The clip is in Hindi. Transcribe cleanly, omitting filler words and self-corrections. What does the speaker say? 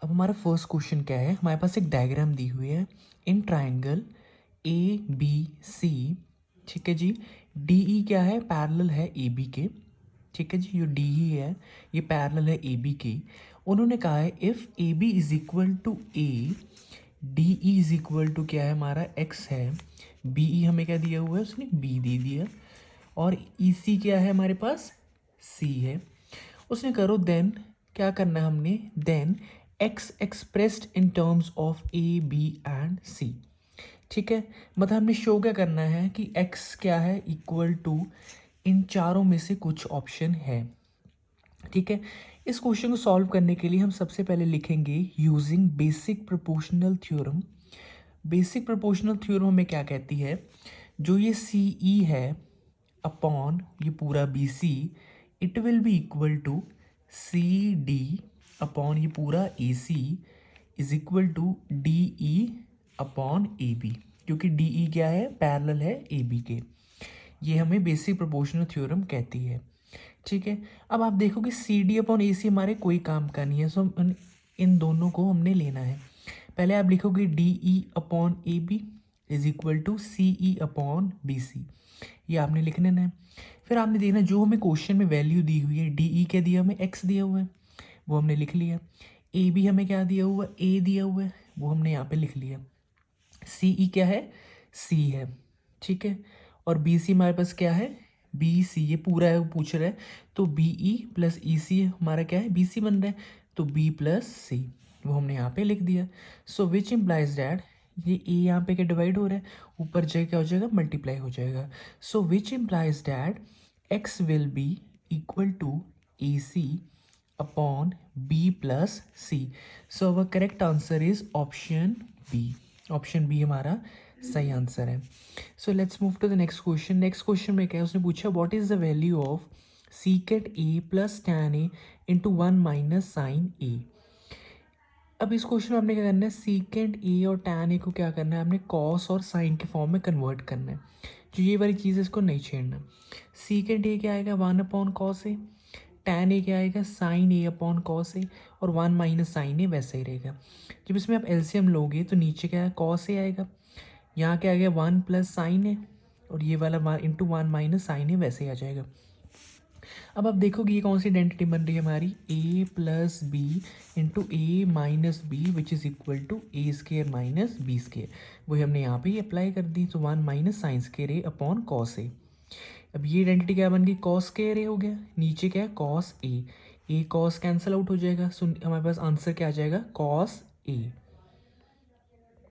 अब हमारा फर्स्ट क्वेश्चन क्या है, हमारे पास एक डायग्राम दी हुई है in triangle A B C. ठीक है जी, डी ई क्या है, पैरेलल है ए बी के। ठीक है जी, जो डी ई है ये पैरेलल है ए बी की। उन्होंने कहा है if A B is equal to A, D E is equal to क्या है हमारा एक्स है, बी ई हमें क्या दिया हुआ है, उसने बी दे दिया, और ई सी क्या है हमारे पास, सी है। उसने करो देन क्या करना है हमने, then X expressed in terms of A B and C. ठीक है, मतलब हमने शो क्या करना है कि एक्स क्या है, इक्वल टू इन चारों में से कुछ ऑप्शन है। ठीक है, इस क्वेश्चन को सॉल्व करने के लिए हम सबसे पहले लिखेंगे using basic proportional theorem. Basic proportional theorem हमें क्या कहती है, जो ये सी ई है अपॉन ये पूरा B C, it will be equal to C D upon ये पूरा A C is equal to D E upon A B, क्योंकि डी ई क्या है, पैरेलल है ए बी के। ये हमें बेसिक प्रोपोर्शनल थ्योरम कहती है। ठीक है, अब आप देखो कि सी डी अपॉन ए सी हमारे कोई काम का नहीं है, सो इन दोनों को हमने लेना है। पहले आप लिखोगे D E upon A B is equal to C E upon B C, ये आपने लिख लेना है। फिर आपने देखना जो हमें क्वेश्चन में वैल्यू दी हुई है, डी ई क्या दिया, हमें एक्स दिया हुआ है, वो हमने लिख लिया। ए बी हमें क्या दिया हुआ है, ए दिया हुआ है, वो हमने यहाँ पे लिख लिया। सी ई क्या है, सी है। ठीक है, और बी सी हमारे पास क्या है, बी सी, ये पूरा है वो पूछ रहा है, तो बी ई प्लस ई सी हमारा क्या है, बी सी बन रहा है, तो बी प्लस सी वो हमने यहाँ पे लिख दिया। सो विच इम्प्लाइज डैट, ये ए यहाँ पे क्या डिवाइड हो रहा है, ऊपर जगह क्या हो जाएगा, मल्टीप्लाई हो जाएगा। So which implies that X will be equal to A C upon B plus C. So our correct answer is option B. Option B हमारा सही आंसर है। So let's move to the next question. Next question में क्या है, उसने पूछा what is the value of secant A plus tan A into 1 minus sine A. अब इस क्वेश्चन में आपने क्या करना है, सीकेंट ए और टैन ए को क्या करना है, आपने कॉस और साइन के फॉर्म में कन्वर्ट करना है। जो ये वाली चीज़ है इसको नहीं छेड़ना। सीकेंट ए क्या आएगा, 1 upon cos A, tan A क्या आएगा, साइन ए अपॉन कॉस ए, और 1 माइनस साइन ए वैसा ही रहेगा। जब इसमें आप एलसीएम लोगे तो नीचे क्या है, कॉस ए आएगा, यहाँ क्या आ गया 1 प्लस साइन ए, और ये वाला 1 इंटू 1 माइनस साइन ए वैसे ही आ जाएगा। अब आप देखोगे ये कौन सी आइडेंटिटी बन रही है हमारी, A plus B into A minus B which is equal to A square minus B square. वही हमने यहाँ पे अप्लाई कर दी, तो 1 minus sine square A upon cos A. अब ये आइडेंटिटी क्या बन गई, कॉस स्केयर ए हो गया, नीचे क्या है cos A, cos cancel out हो जाएगा, सो हमारे पास आंसर क्या आ जाएगा, कॉस ए।